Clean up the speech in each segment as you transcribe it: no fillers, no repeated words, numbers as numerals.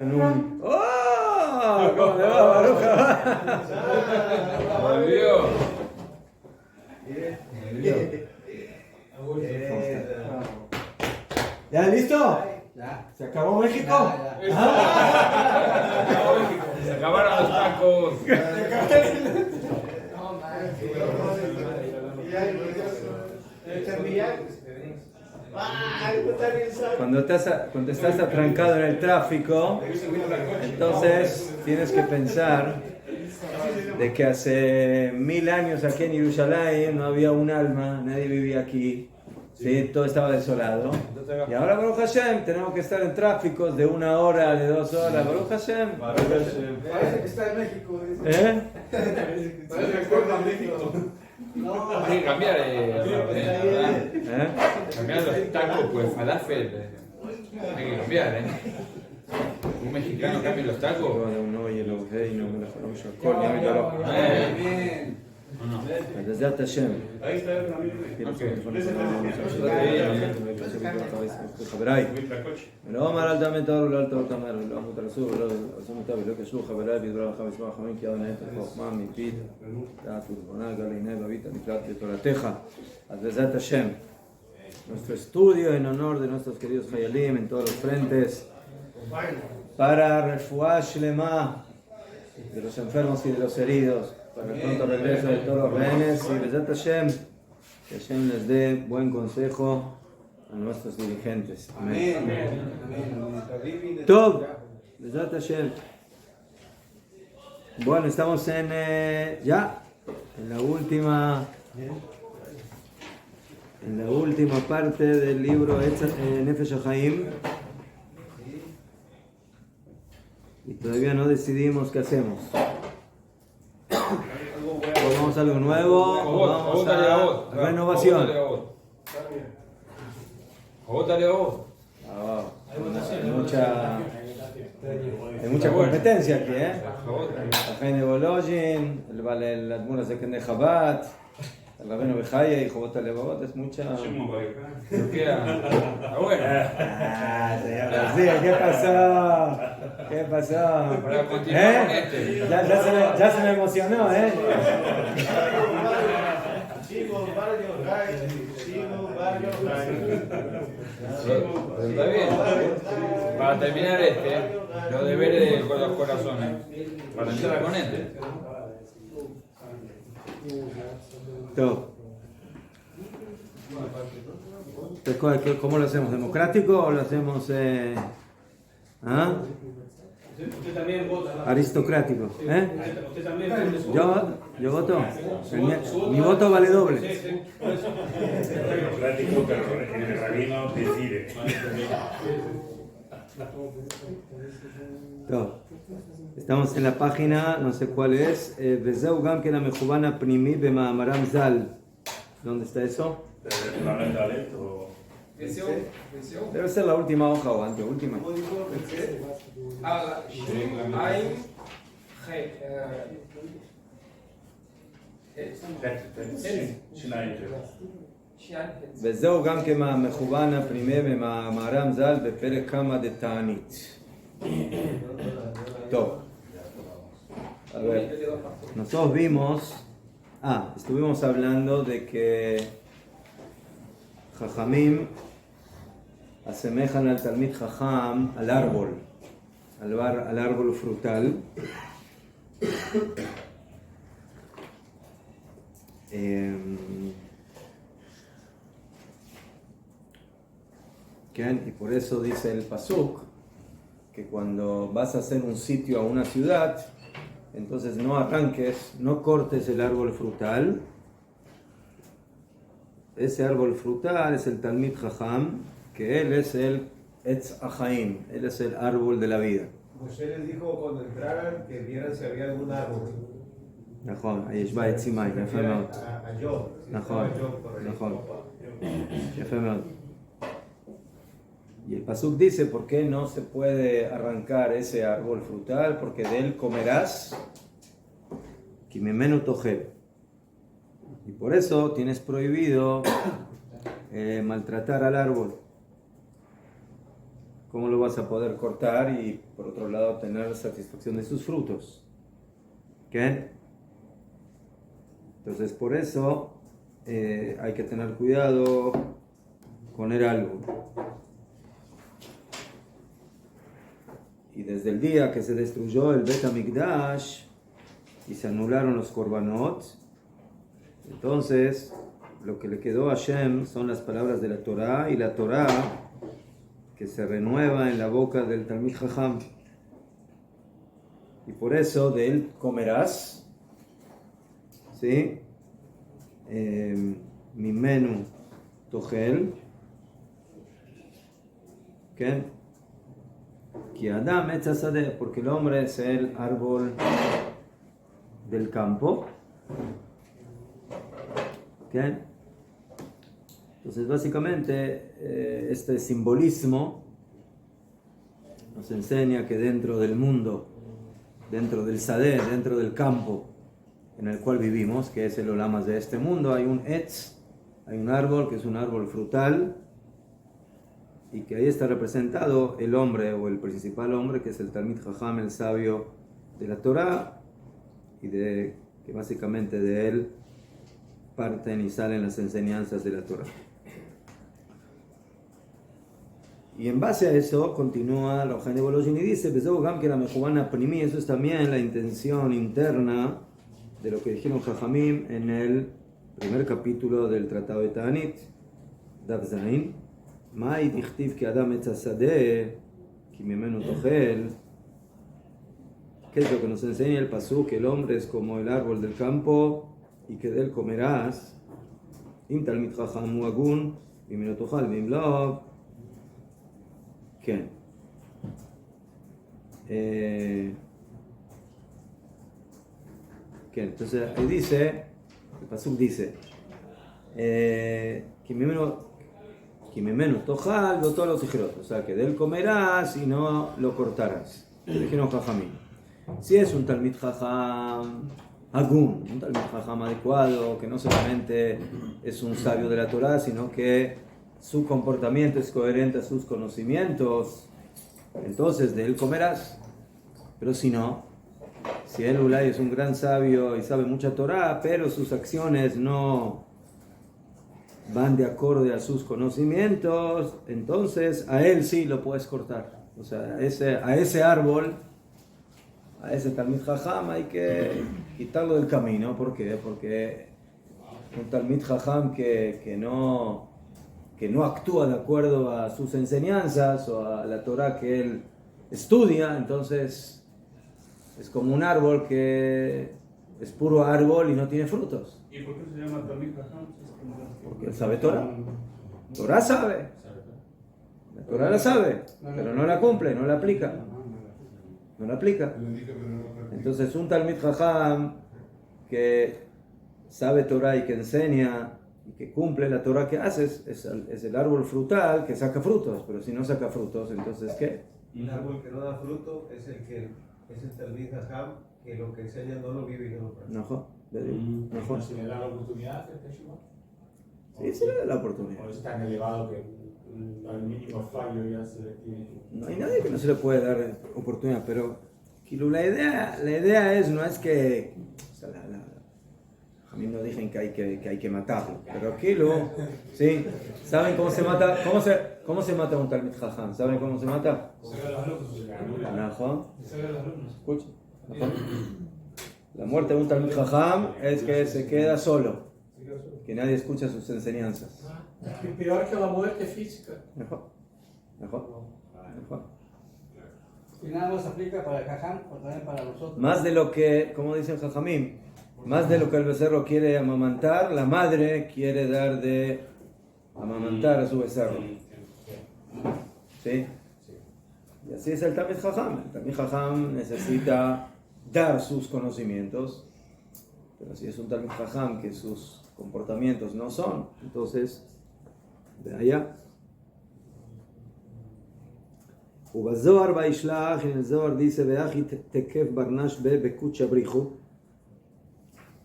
¡Oh! ¿Cómo le va, Baruja? Volvió. ¿Ya listo? Ya. ¿Se acabó México? Se acabaron los tacos. Cuando estás atrancado en el tráfico, entonces tienes que pensar de que hace 1000 años aquí en Jerusalén no había un alma, nadie vivía aquí, ¿sí? Todo estaba desolado. Y ahora, Baruch Hashem, tenemos que estar en tráficos de 1 hora, de 2 horas. Baruch Hashem. Parece que está en México. ¿Eh? Parece que está en México. No. Hay que cambiar, cambiar los tacos por falafel. Hay que cambiar, Un mexicano cambia los tacos. Bien. בעזרת השם. חבריי, ולא אמר אל תאמן תואר ולא אל תאור תאמר ולא אמות הרסור ולא עשו מוטה ולא קשרו חבריי וידברו לך ושמוע חמים כי אדוני את החוכמה מפית דעת ולבונה גל עיני ואבית הנפלאת בתורתך. אז בעזרת השם, nuestro estudio en honor de nuestros queridos Hayalim en todos los frentes para refuah shlema de los enfermos y de los heridos, para el pronto regreso de todos los rehenes y Bezat Hashem, que Hashem les dé buen consejo a nuestros dirigentes. Amén. Tov, Bezat Hashem. Bueno, estamos en la última parte del libro Nefesh HaChaim. Y todavía no decidimos qué hacemos. ¿O vamos a algo nuevo? ¿O vamos a renovación? Hay mucha competencia aquí, La gente de Bolojin, el Admur Azeken de Chabad, el Rabino Bejaya y Jobot Alevot, es mucha... ¿Qué pasó? ¿Qué pasó? Para continuar con este. Ya se me emocionó, Está bien. Para terminar los deberes con los corazones. Para entrar con Todo. ¿Cómo lo hacemos? ¿Democrático o lo hacemos Usted también vota, ¿no? aristocrático? Usted también vota. Yo voto. Mi voto vale doble. Democrático, pero el rabino decide. Estamos en la página, no sé cuál es, וזהו גם כן המכוון הפנימי במאמרם ז"ל. ¿Dónde está eso? Debe ser la última hoja o anteúltima. וזהו גם כן המכוון הפנימי במאמרם ז"ל בפרק כמה דתענית. טוב. A ver, nosotros estuvimos hablando de que Jajamim asemejan al Talmid Jajam al árbol, al árbol frutal. Y por eso dice el Pasuk que cuando vas a hacer un sitio a una ciudad, entonces no arranques, no cortes el árbol frutal. Ese árbol frutal es el Talmid Jajam, que él es el Etz Achaim, él es el árbol de la vida. Moshe les dijo cuando entraran que vieran si había algún árbol. נכון, הישבה עצימאי, יפה מאוד. נכון, נכון. יפה מאוד. Y el Pasuk dice, ¿por qué no se puede arrancar ese árbol frutal? Porque de él comerás, כי ממנו תאכל. Y por eso tienes prohibido maltratar al árbol. ¿cómo lo vas a poder cortar y por otro lado tener satisfacción de sus frutos? ¿Qué? Entonces por eso hay que tener cuidado con el árbol. Y desde el día que se destruyó el Bet HaMikdash y se anularon los korbanot, entonces lo que le quedó a Hashem son las palabras de la Torá, y la Torá que se renueva en la boca del Talmid Jajam. Y por eso de él comerás, ¿sí? Mimenu tochel, ¿qué? Ki Adam etz hasadeh, porque el hombre es el árbol del campo. ¿Qué? Entonces básicamente este simbolismo nos enseña que dentro del mundo, dentro del sadeh, dentro del campo en el cual vivimos, que es el olamas de este mundo, hay un etz, hay un árbol que es un árbol frutal, y que ahí está representado el hombre o el principal hombre, que es el Talmid Jajam, el sabio de la Torá, y que básicamente de él parten y salen las enseñanzas de la Torá. Y en base a eso continúa la Ojani Bolojin y dice: que la mejubana primi, eso es también la intención interna de lo que dijeron Jajamim en el primer capítulo del Tratado de Ta'anit, Daf Zain. Mai dichtiv que Adam etz hasadeh ki mimenu tochel. ¿Qué es lo que nos enseña el pasuk? Que el hombre es como el árbol del campo y que de él comerás. Im talmid chacham hu agun mimenu tochal vim lo. ¿Qué? ¿Qué? Entonces ahí dice, el pasuk dice, que mimenu tochal lo todo lo tijerot, o sea que de él comerás y no lo cortarás. Dijeron Jajamim. Si es un Talmid Jajam Agún, un Talmid Jajam adecuado, que no solamente es un sabio de la Torá, sino que su comportamiento es coherente a sus conocimientos, entonces de él comerás. Pero si no, si él Ulay es un gran sabio y sabe mucha Torá, pero sus acciones no van de acorde a sus conocimientos, entonces a él sí lo puedes cortar. O sea, a ese árbol, a ese Talmid Jajam hay que quitarlo del camino. ¿Por qué? Porque un Talmid Jajam que no actúa de acuerdo a sus enseñanzas o a la Torá que él estudia, entonces es como un árbol que es puro árbol y no tiene frutos. ¿Y por qué se llama Talmid Jajam? Porque él sabe Torá. Torá sabe. La Torá la sabe, pero no la cumple, no la aplica. No la aplica. Entonces un Talmid Jajam que sabe Torá y que enseña y que cumple la Torá que hace es el árbol frutal que saca frutos. Pero si no saca frutos, entonces ¿qué? Y el árbol que no da fruto es el Talmid Jajam que lo que enseña no lo vive y no lo practica. No. ¿Se le da la oportunidad de hacer teshuva? Sí, se le da la oportunidad. ¿O es tan elevado que al mínimo fallo ya se le tiene? No hay nadie que no se le puede dar oportunidad, pero la idea no es que, o sea, a mí no dicen que hay que matarlo, pero Kilo, ¿sí? ¿Saben cómo se mata? ¿Cómo se mata un Talmid Jajam? ¿Saben cómo se mata? Escucha. La muerte de un Talmid Jajam es que se queda solo, que nadie escucha sus enseñanzas. Peor que la muerte física. Mejor. Y nada más aplica para el jajam, pero también para nosotros. Más de lo que, como dicen Jajamim, más de lo que el becerro quiere amamantar, la madre quiere dar de amamantar a su becerro. ¿Sí? Y así es el Talmid Jajam. El Talmid Jajam necesita dar sus conocimientos, pero si es un Talmid Jajam que sus comportamientos no son, entonces de allá. ובזוהר וישלח, en el Zohar dice, ואחי תקף ברנש בקודש הבריחו.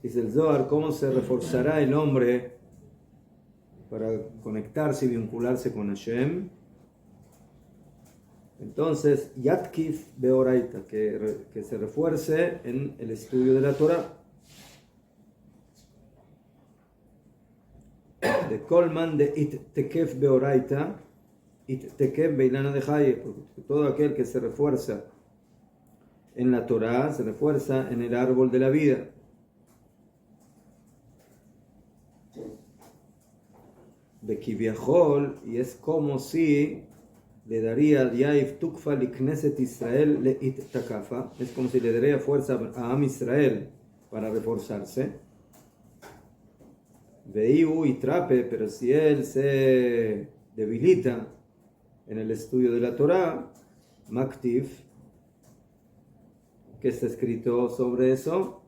Dice el Zohar, ¿cómo se reforzará el hombre para conectarse y vincularse con Hashem? Entonces, Yatkif Beoraita, que se refuerce en el estudio de la Torah. De Colman de It Tekef Beoraita, It Tekef Beilana de Haye, porque todo aquel que se refuerza en la Torah se refuerza en el árbol de la vida. De Kiviahol, y es como si le daría al Yaif Tukfa li Knesset Israel le It Takafa, es como si le daría fuerza a Am Israel para reforzarse. Veiu y trape, pero si él se debilita en el estudio de la Torah, Maktiv, que está escrito sobre eso,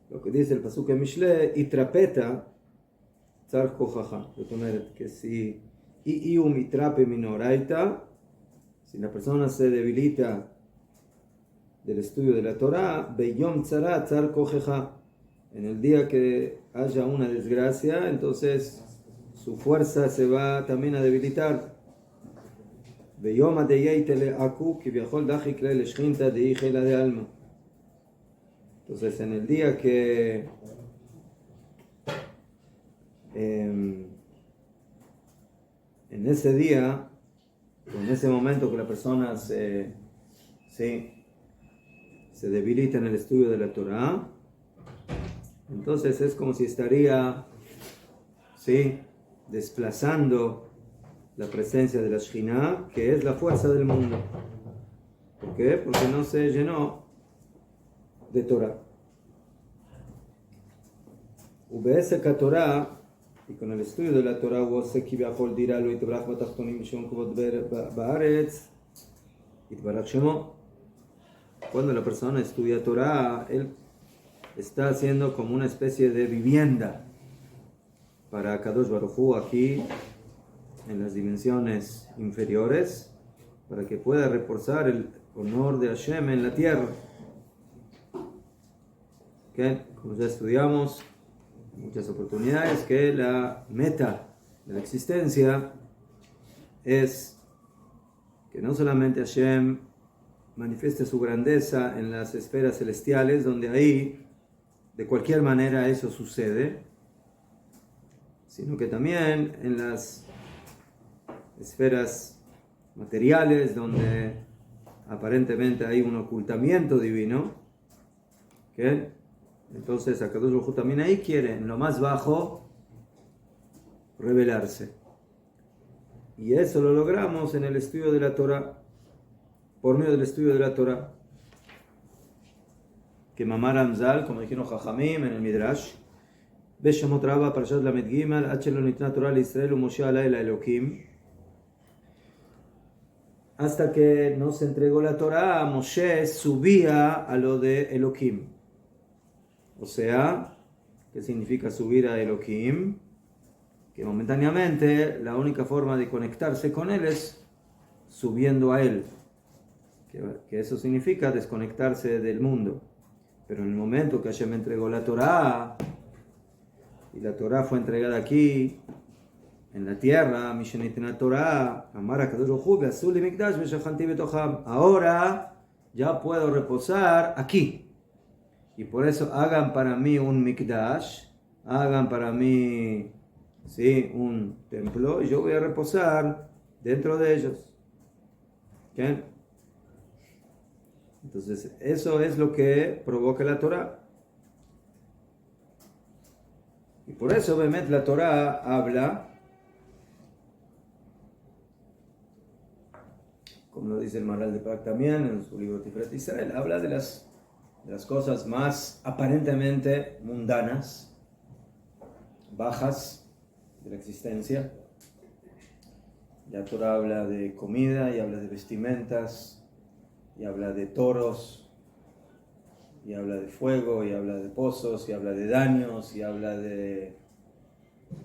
lo que dice el Pasuk en Mishle, y trapeta, tzar kojaja, que si iu mitrape minoraita, si la persona se debilita del estudio de la Torah, beyom tzara tzar kojeja, en el día que haya una desgracia, entonces su fuerza se va también a debilitar. Beyom adeyetele aku que viajó el dajikle le shrinta de hijela de alma. Entonces, en el día que en ese día, en ese momento que la persona se debilita en el estudio de la Torah, entonces es como si estaría desplazando la presencia de la Shekhinah, que es la fuerza del mundo. ¿Por qué? Porque no se llenó de Torah. Ubeseka Torah, y con el estudio de la Torah, dirá lo itbrach batachtonim mishon kavod baaretz itbarach shemo. Cuando la persona estudia Torah, él está haciendo como una especie de vivienda para Kadosh Baruj Hu aquí en las dimensiones inferiores, para que pueda reforzar el honor de Hashem en la tierra. Que, como ya estudiamos en muchas oportunidades, que la meta de la existencia es que no solamente Hashem manifieste su grandeza en las esferas celestiales, donde ahí de cualquier manera eso sucede, sino que también en las esferas materiales, donde aparentemente hay un ocultamiento divino, ¿okay? Entonces Akadosh Baruj Hu también ahí quiere, en lo más bajo, revelarse. Y eso lo logramos en el estudio de la Torah, por medio del estudio de la Torah. Que Mamar Amzal, como dijeron Jajamim en el Midrash, Beshamot Rabba Parashat Lamed Gimel, Achelo Nitna Torah le Israel u Moshe Alay la Elohim. Hasta que no se entregó la Torah, Moshe subía a lo de Elohim. O sea, ¿qué significa subir a Elohim? Que momentáneamente la única forma de conectarse con él es subiendo a él. Que eso significa desconectarse del mundo. Pero en el momento que Hashem entregó la Torah, y la Torah fue entregada aquí, en la tierra, ahora ya puedo reposar aquí. Y por eso hagan para mí un mikdash, hagan para mí un templo, y yo voy a reposar dentro de ellos. ¿Okay? Entonces, eso es lo que provoca la Torah. Y por eso, obviamente, la Torah habla, como lo dice el Maral de Prak también en su libro Tiferet Israel, habla de las cosas más aparentemente mundanas, bajas de la existencia. La Torah habla de comida y habla de vestimentas, y habla de toros, y habla de fuego, y habla de pozos, y habla de daños, y habla de...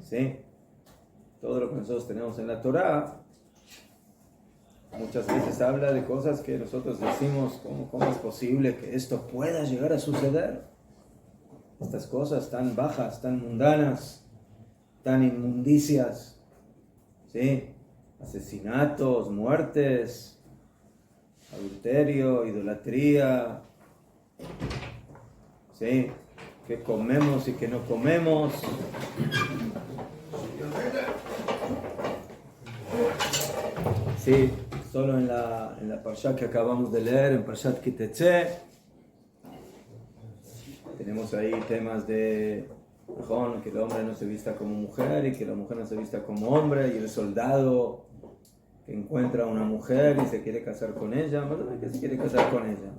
¿sí? Todo lo que nosotros tenemos en la Torah, muchas veces habla de cosas que nosotros decimos, ¿cómo es posible que esto pueda llegar a suceder? Estas cosas tan bajas, tan mundanas, tan inmundicias, ¿sí? Asesinatos, muertes, adulterio, idolatría, ¿sí? ¿Qué comemos y qué no comemos? Sí, solo en la parsha que acabamos de leer, en Parshat Kitetse, tenemos ahí temas de que el hombre no se vista como mujer y que la mujer no se vista como hombre, y el soldado que encuentra a una mujer y se quiere casar con ella, más o menos que se quiere casar con ella.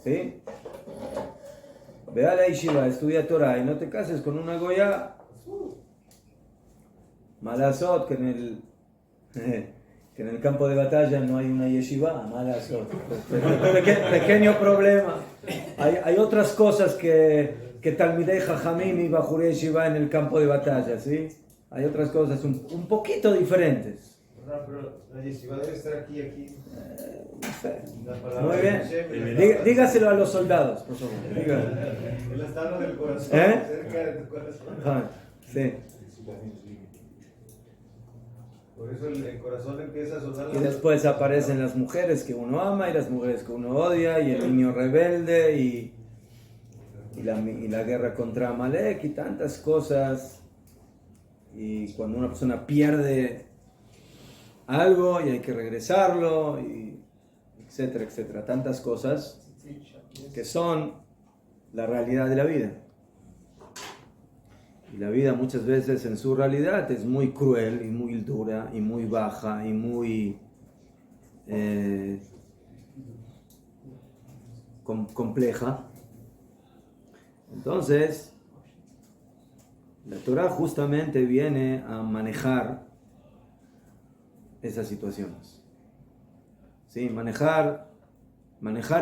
¿Sí? Ve a la yeshiva, estudia Torah y no te cases con una goya. Malasot, que en el campo de batalla no hay una yeshiva, malasot. Pequeño problema. Hay otras cosas que Talmidei Jajamim y Bajurei Yeshiva en el campo de batalla, ¿sí? Hay otras cosas un poquito diferentes. Pero la yeshiva debe estar aquí. No sé. Muy bien. Dígaselo a los soldados, por favor. En las tablas del corazón, cerca de tu corazón. Sí. Por eso el corazón empieza a sonar. Y después aparecen las mujeres que uno ama y las mujeres que uno odia, y el niño rebelde y la guerra contra Amalek y tantas cosas. Y cuando una persona pierde algo y hay que regresarlo, y etcétera, etcétera. Tantas cosas que son la realidad de la vida. Y la vida muchas veces en su realidad es muy cruel y muy dura y muy baja y muy compleja. Entonces, la Torah justamente viene a manejar esas situaciones. ¿Sí? Manejar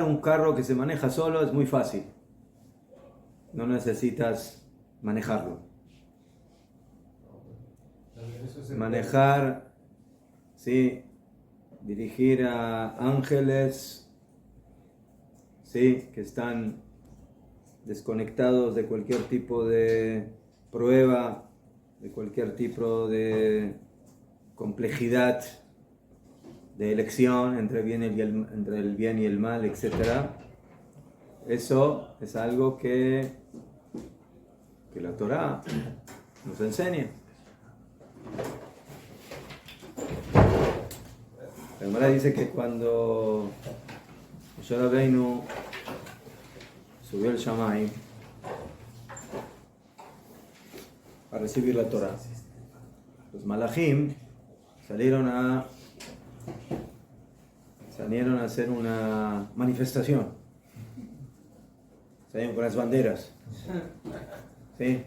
un carro que se maneja solo es muy fácil. No necesitas manejarlo. Manejar, ¿sí? Dirigir a ángeles, ¿sí? Que están desconectados de cualquier tipo de prueba, de cualquier tipo de complejidad de elección entre el bien y el mal, etc. Eso es algo que la Torah nos enseña. La Gemara dice que cuando Moshe Rabbeinu subió el Shamay a recibir la Torah, los Malachim salieron a hacer una manifestación. Salieron con las banderas. ¿Sí?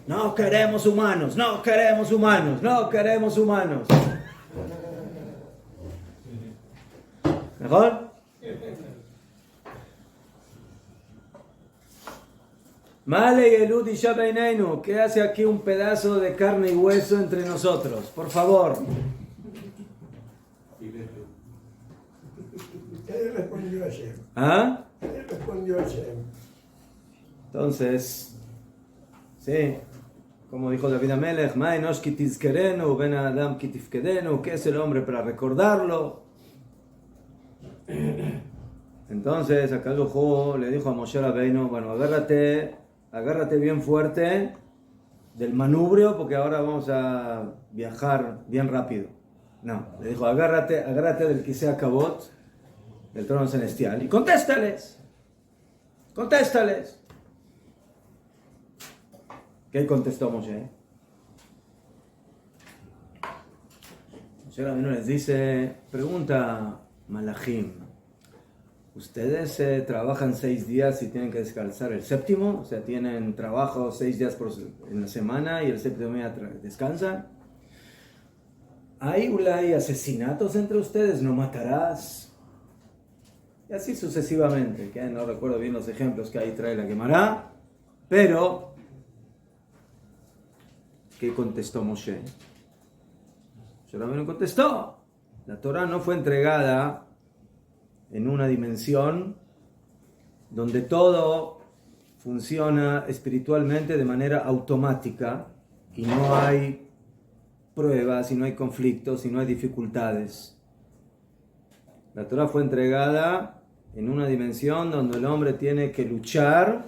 No queremos humanos, no queremos humanos, no queremos humanos. ¿Mejor? Male y Elud y Shabeinainu, ¿qué hace aquí un pedazo de carne y hueso entre nosotros? Por favor. Él respondió a Hashem. ¿Ah? Él respondió a Hashem. Entonces, sí, como dijo David Amelech, Ma enosh ki tizkerenu, ben adam ki tifkedenu, ¿qué es el hombre para recordarlo? Entonces, Akadosh Hu le dijo a Moshe Rabbeinu, bueno, agárrate bien fuerte del manubrio, porque ahora vamos a viajar bien rápido. No, le dijo, agárrate del Kisei Kabot, del trono celestial, y contéstales. ¿Qué contestó Moshe? Moshe Rabbeinu les dice, pregunta Malachim, ¿ustedes trabajan 6 días y tienen que descansar el séptimo? O sea, ¿tienen trabajo 6 días en la semana y el séptimo día descansan? ¿Hay asesinatos entre ustedes? ¿No matarás? Y así sucesivamente, que no recuerdo bien los ejemplos que ahí trae la Gemara, pero ¿qué contestó Moshe? Moshe Rabbeinu contestó, la Torah no fue entregada en una dimensión donde todo funciona espiritualmente de manera automática y no hay pruebas, si no hay conflictos, si no hay dificultades. La Torah fue entregada en una dimensión donde el hombre tiene que luchar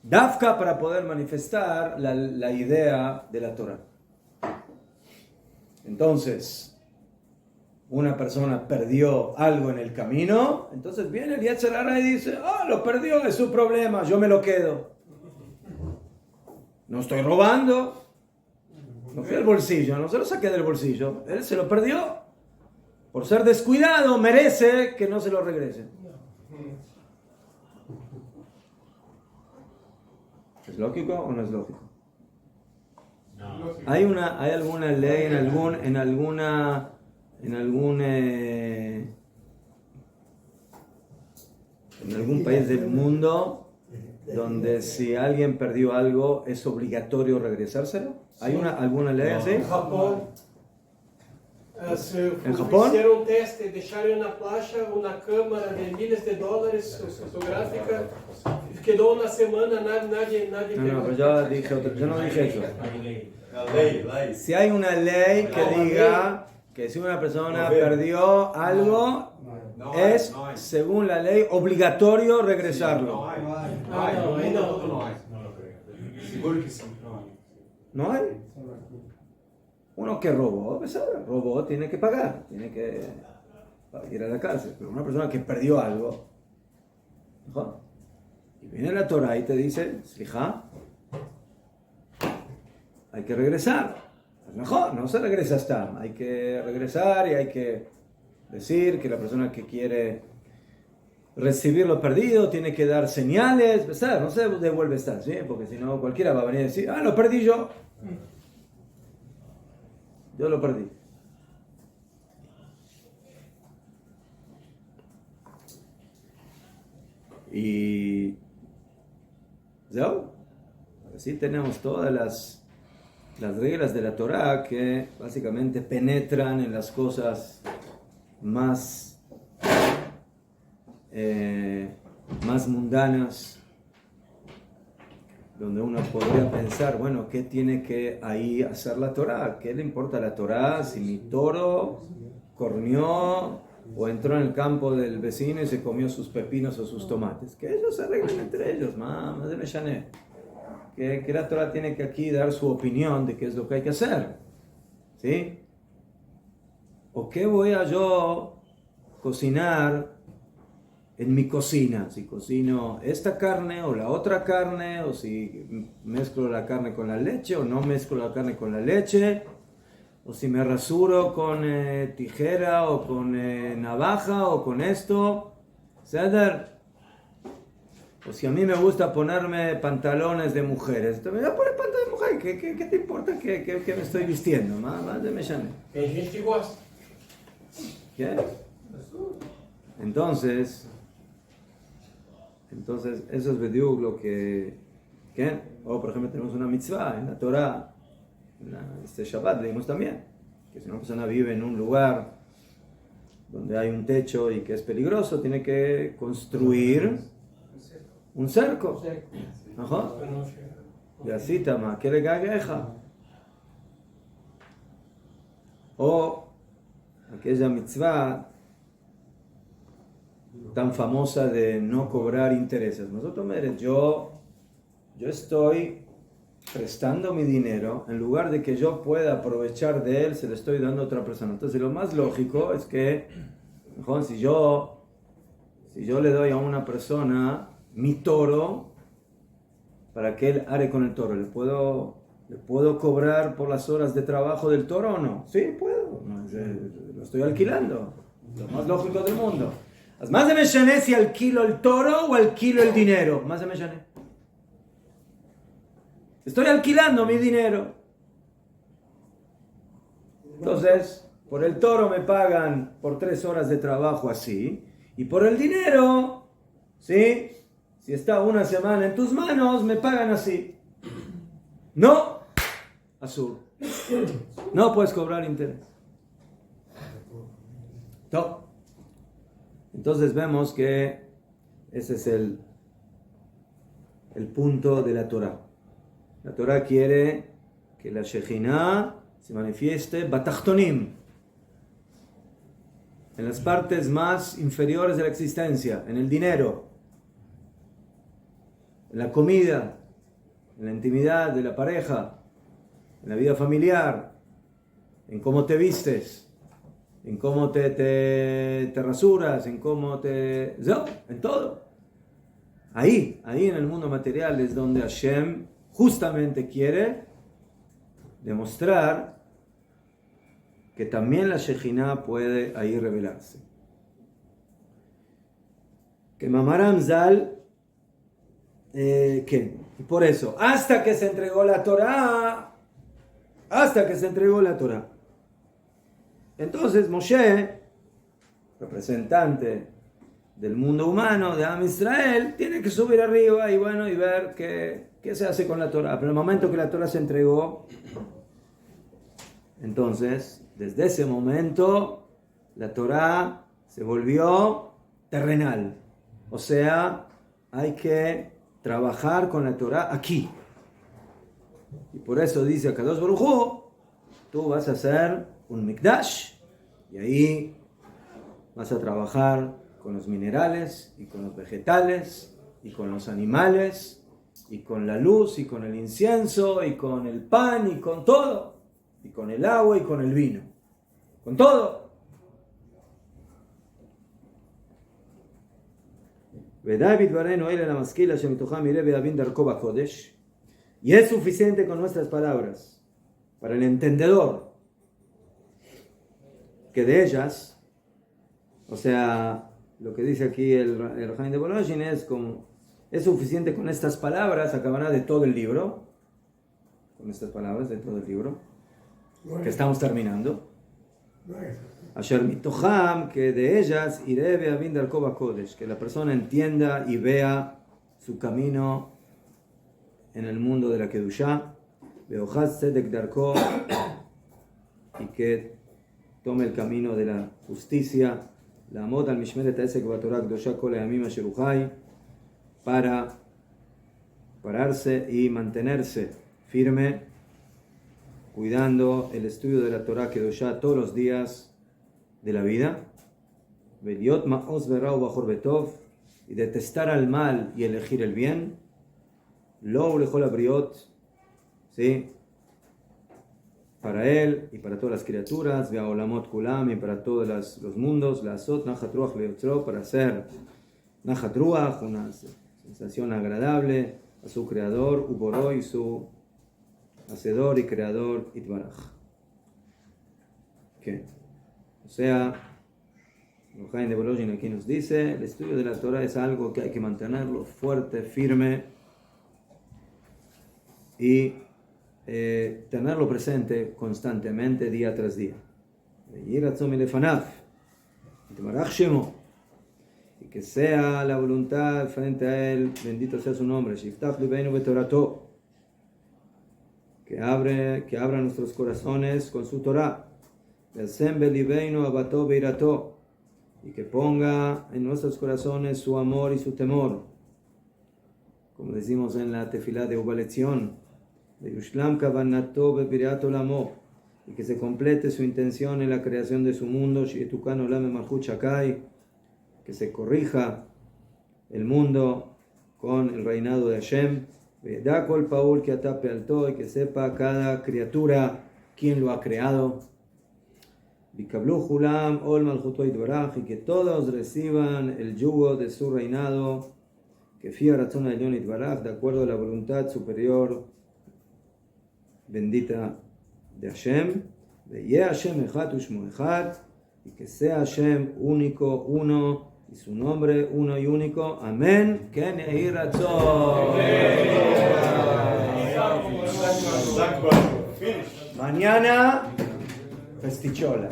dafka para poder manifestar la idea de la Torah. Entonces, una persona perdió algo en el camino, entonces viene el Yetzer Hara y dice, lo perdió, es su problema, yo me lo quedo. No estoy robando, no fui al bolsillo, no se lo saqué del bolsillo, él se lo perdió. Por ser descuidado, merece que no se lo regrese. ¿Es lógico o no es lógico? ¿Hay alguna ley en algún país del mundo donde si alguien perdió algo es obligatorio regresárselo? ¿Hay alguna ley así? En Japón. ¿En Japón? Hicieron un test, dejaron en la playa una cámara de miles de dólares fotográfica, quedó una semana, nadie No, pero yo no dije eso. La ley. Si hay una ley que diga que si una persona perdió algo, es, según la ley, obligatorio regresarlo. No hay. Seguro que sí. ¿No hay? Uno que robó, tiene que pagar, tiene que ir a la cárcel. Pero una persona que perdió algo, ¿no? Y viene la Torah y te dice, fija, hay que regresar. Es mejor, no se regresa hasta. Hay que regresar y hay que decir que la persona que quiere recibir lo perdido tiene que dar señales, ¿verdad? No se devuelve estar, ¿sí? Porque si no cualquiera va a venir y decir, lo perdí yo. Yo lo perdí. Y así tenemos todas las reglas de la Torah que básicamente penetran en las cosas más mundanas, donde uno podría pensar, bueno, ¿qué tiene que ahí hacer la Torah? ¿Qué le importa a la Torah si mi toro corneó o entró en el campo del vecino y se comió sus pepinos o sus tomates? Que ellos se arreglen entre ellos, más de Meshané. Que la Torah tiene que aquí dar su opinión de qué es lo que hay que hacer. ¿Sí? ¿O qué voy a yo cocinar en mi cocina? Si cocino esta carne o la otra carne, o si mezclo la carne con la leche o no mezclo la carne con la leche, o si me rasuro con tijera o con navaja o con esto, ¿sabes? O si a mí me gusta ponerme pantalones de mujeres, me voy a poner pantalones de mujer. ¿Qué te importa que me estoy vistiendo? Más de Meshané. Tem gente que gosta. ¿Qué? Entonces eso es bediuk lo que... ¿Qué? O por ejemplo tenemos una mitzvah en la Torah, este Shabbat leímos también, que si una persona vive en un lugar donde hay un techo y que es peligroso, tiene que construir un cerco. Ajá. Y así tama, que le gagueja. O aquella mitzvah tan famosa de no cobrar intereses. Nosotros, miren, yo estoy prestando mi dinero, en lugar de que yo pueda aprovechar de él, se lo estoy dando a otra persona. Entonces lo más lógico es que, mejor, si yo le doy a una persona mi toro, para que él are con el toro, ¿le puedo cobrar por las horas de trabajo del toro o no? Sí, puedo. No, lo estoy alquilando. Lo más lógico del mundo. Más de Meshané si alquilo el toro o alquilo el dinero. Más de Meshané. Estoy alquilando mi dinero. Entonces, por el toro me pagan por 3 horas de trabajo así. Y por el dinero, ¿sí? Si está una semana en tus manos, me pagan así. No, azul. No puedes cobrar interés. No. Entonces vemos que ese es el punto de la Torah. La Torah quiere que la Shejinah se manifieste batachtonim, en las partes más inferiores de la existencia, en el dinero, en la comida, en la intimidad de la pareja, en la vida familiar, en cómo te vistes, en cómo te rasuras, en cómo en todo. Ahí en el mundo material es donde Hashem justamente quiere demostrar que también la Shejinah puede ahí revelarse. Que Mamaram Zal, y por eso, hasta que se entregó la Torah, entonces Moshe, representante del mundo humano, de Am Israel, tiene que subir arriba y ver qué se hace con la Torah. Pero en el momento que la Torah se entregó, entonces, desde ese momento, la Torah se volvió terrenal. O sea, hay que trabajar con la Torah aquí. Y por eso dice a Kadosh Baruj Hu, tú vas a hacer un mikdash, y ahí vas a trabajar con los minerales, y con los vegetales, y con los animales, y con la luz, y con el incienso, y con el pan, y con todo. Y con el agua y con el vino. Con todo. Y es suficiente con nuestras palabras para el entendedor que de ellas, o sea, lo que dice aquí el Jaime de Bolojin es suficiente con estas palabras, acabará de todo el libro, con estas palabras de todo el libro que estamos terminando. Asher mitocham, que de ellas iré be'avin darko bakodesh, que la persona entienda y vea su camino en el mundo de la Kedushá, be'ochaz tzedek darko, y que tome el camino de la justicia, la amod al mishmeret ha'esek b'torah kedusha kol hayamim asher uchai, para pararse y mantenerse firme cuidando el estudio de la Torah Kedoshá todos los días de la vida, y detestar al mal y elegir el bien, ¿sí? Para él y para todas las criaturas, y para todos los mundos, para hacer Nachat Ruach, una sensación agradable a su creador, Uboró, y su hacedor y creador Itbaraj. O sea, Jaime de Bolojin aquí nos dice, el estudio de la Torah es algo que hay que mantenerlo fuerte, firme y tenerlo presente constantemente, día tras día. Y que sea la voluntad frente a él, bendito sea su nombre, que abra nuestros corazones con su Torah, y que ponga en nuestros corazones su amor y su temor, como decimos en la tefilá de Ubaletzion, y que se complete su intención en la creación de su mundo, que se corrija el mundo con el reinado de Hashem, y que sepa cada criatura quién lo ha creado, y que todos reciban el yugo de su reinado, que de acuerdo a la voluntad superior bendita de Hashem, y que sea Hashem único, uno, y su nombre uno y único. Amén. Ken Yehi Ratzon. Mañana festichola.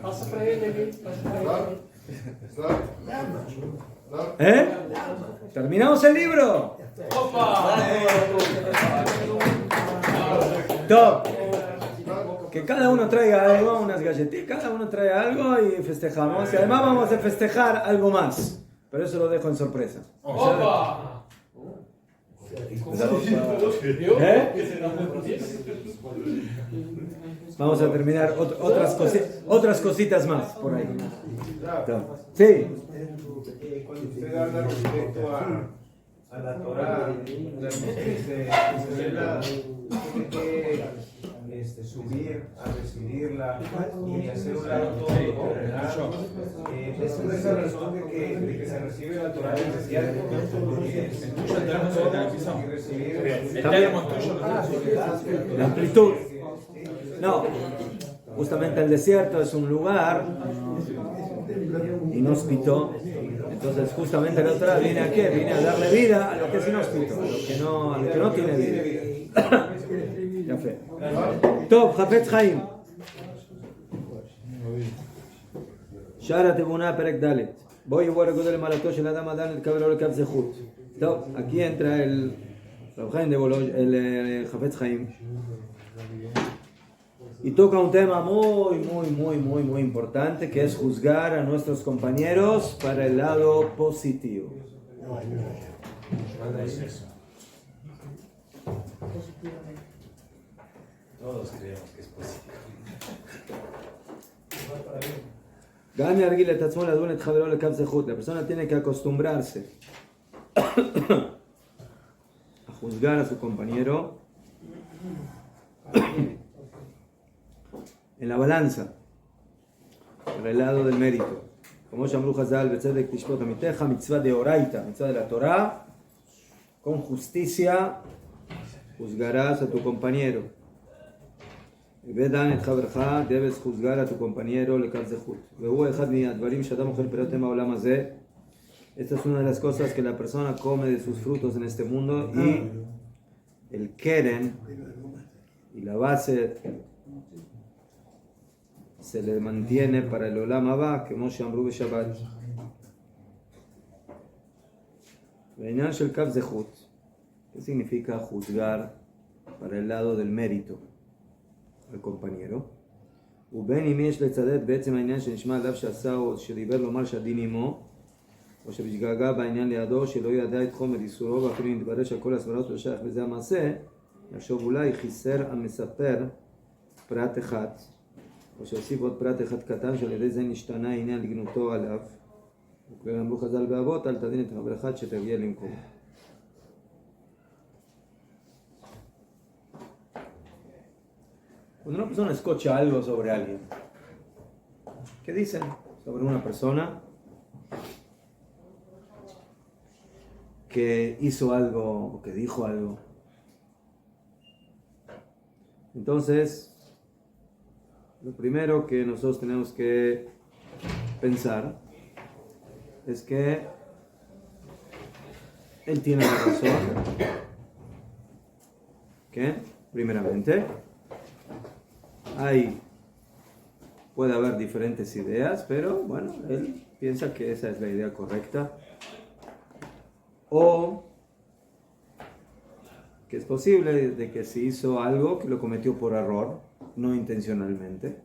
Passa para ele ali. ¿Terminamos el libro? Top. Que cada uno traiga algo, unas galletitas, cada uno trae algo y festejamos. Y además vamos a festejar algo más. Pero eso lo dejo en sorpresa. Vamos a terminar otras cositas más por ahí. Sí. Cuando usted habla respecto a la Torah, tiene que subir a recibirla y hacer un lado todo lo que es por esa razón de que se recibe la Torah en el desierto y recibir la amplitud. No, justamente el desierto es un lugar inhóspito. Entonces justamente la Torah viene a qué? Viene a darle vida a lo que es inhóspito, a lo que no tiene vida. Ya fe. Top, Hafetz Haim. Shara Tebuna Perek Dalet. Voy a recordar el malato de la dama Dan el cabrón el Kav Zehut. Top, aquí entra el Rabjaim de Boloj, el Hafetz Haim. Y toca un tema muy importante, que es juzgar a nuestros compañeros para el lado positivo. Todos creemos que es positivo. La persona tiene que acostumbrarse a juzgar a su compañero en la balanza, para el lado del mérito. Como Shamru Hazal, Betzedek Tishpot Amiteja, mitzvah de Oraita, mitzvah de la Torah, con justicia juzgarás a tu compañero. Vedan et Haverja, debes juzgar a tu compañero le Kav Zehut. Vehu Echad mi Advarim Shadam Ochel Perot Tema Olam Hazeh. Esta es una de las cosas que la persona come de sus frutos en este mundo, y el keren y la base se le mantiene para el Olam Haba, que Moshe Amru Shabbat. Ve'inyan shel Kav Zehut, ¿qué significa juzgar para el lado del mérito al compañero? ובין אם יש לצדד בעצם העניין שנשמע עליו שעשה או שדיבר לומר שהדין עמו, או שבשגגה בעניין לידו שלא ידע את חומר איסורו, ואפילו אם יתברר שכל הסברות לא שייך בזה המעשה, יחשוב אולי חיסר המספר פרט אחד, או שהוסיף עוד פרט אחד קטן שעל ידי זה נשתנה העניין לגנותו עליו. וכלל אמרו חז"ל באבות, אל תדין את חבר אחד שתגיע למקומו. Cuando una persona escucha algo sobre alguien, ¿qué dicen sobre una persona que hizo algo o que dijo algo? Entonces, lo primero que nosotros tenemos que pensar es que él tiene la razón, que primeramente puede haber diferentes ideas, pero bueno, él piensa que esa es la idea correcta, o que es posible de que se hizo algo que lo cometió por error, no intencionalmente,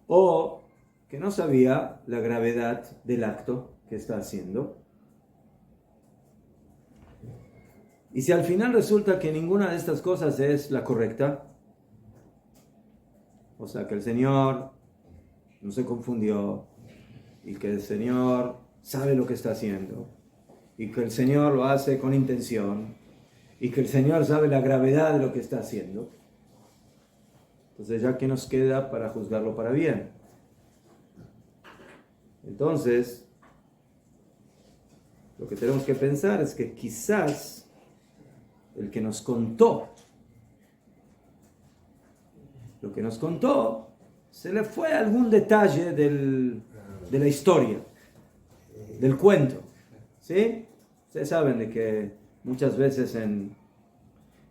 o que no sabía la gravedad del acto que está haciendo. Y si al final resulta que ninguna de estas cosas es la correcta, o sea, que el Señor no se confundió, y que el Señor sabe lo que está haciendo, y que el Señor lo hace con intención, y que el Señor sabe la gravedad de lo que está haciendo, entonces ya que nos queda para juzgarlo para bien. Entonces, lo que tenemos que pensar es que quizás el que nos contó lo que nos contó, se le fue algún detalle de la historia, del cuento, ¿sí? Ustedes saben de que muchas veces en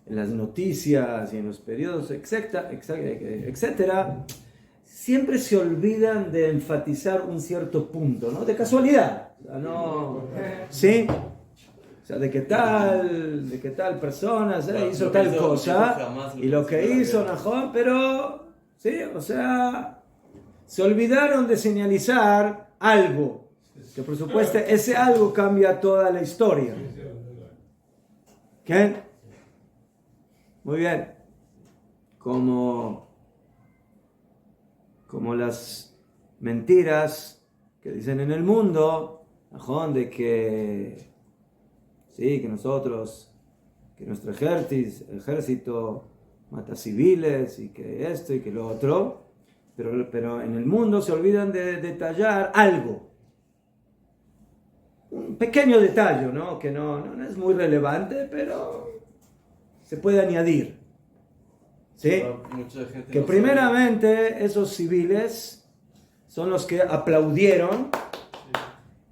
las noticias y en los periodos, etcétera, siempre se olvidan de enfatizar un cierto punto, ¿no? De casualidad, o sea, no, ¿sí? O sea, de qué tal persona hizo tal cosa, y lo que hizo Nahón, pero, sí, o sea, se olvidaron de señalizar algo, que por supuesto ese algo cambia toda la historia. ¿Qué? Muy bien. Como las mentiras que dicen en el mundo, de que sí, que nuestro ejército mata civiles y que esto y que lo otro, pero en el mundo se olvidan de detallar algo. Un pequeño detalle, ¿no? Que no es muy relevante, pero se puede añadir. ¿Sí? Que primeramente esos civiles son los que aplaudieron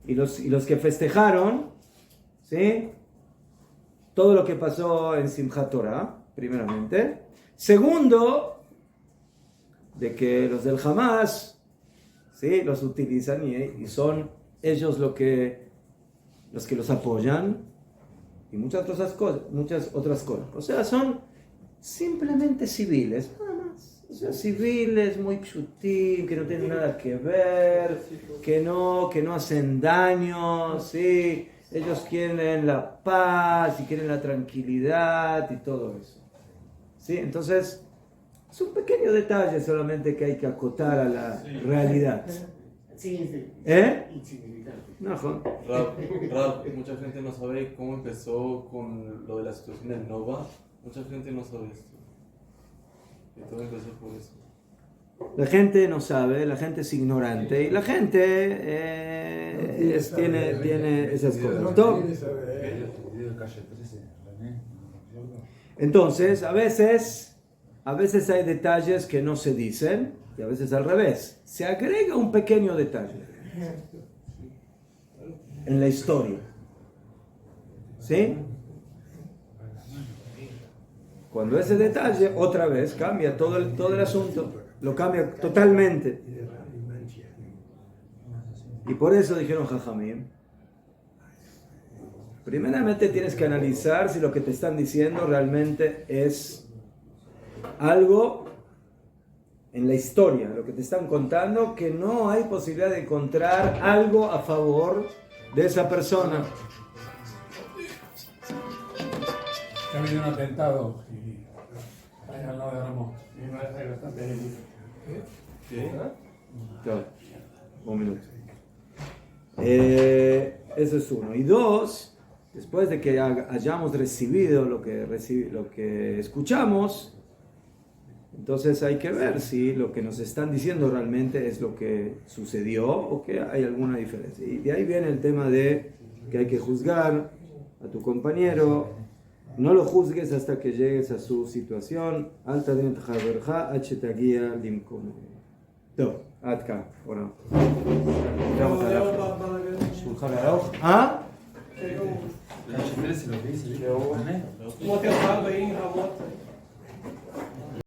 y los que festejaron, ¿sí? Todo lo que pasó en Simchat Torah, primeramente. Segundo, de que los del Hamas, ¿sí? Los utilizan y son ellos los que los apoyan y muchas otras cosas. O sea, son simplemente civiles, nada más. O sea, civiles muy pshutim, que no tienen nada que ver, que no hacen daño, ¿sí? Ellos quieren la paz y quieren la tranquilidad y todo eso. ¿Sí? Entonces, es un pequeño detalle solamente que hay que acotar a la realidad. No, Rab, mucha gente no sabe cómo empezó con lo de la situación del Nova. Mucha gente no sabe esto. Y todo empezó por eso. La gente no sabe, la gente es ignorante y la gente tiene esas cosas. Entonces, a veces hay detalles que no se dicen y a veces al revés. Se agrega un pequeño detalle en la historia. ¿Sí? Cuando ese detalle otra vez cambia todo el asunto, lo cambia totalmente. Y por eso dijeron Jajamim, primeramente tienes que analizar si lo que te están diciendo realmente es algo en la historia, lo que te están contando, que no hay posibilidad de encontrar algo a favor de esa persona. Ha habido un atentado ahí al lado de Ramón. Hay bastante heridos. Un minuto. Eso es uno. Y dos, después de que hayamos recibido lo que escuchamos, entonces hay que ver si lo que nos están diciendo realmente es lo que sucedió o que hay alguna diferencia. Y de ahí viene el tema de que hay que juzgar a tu compañero. No lo juzgues hasta que llegues a su situación. Alta din taverja, achetagia limkom. Todo, adka, ahora. ¿Ah? Como tem um lado aí em Ramota.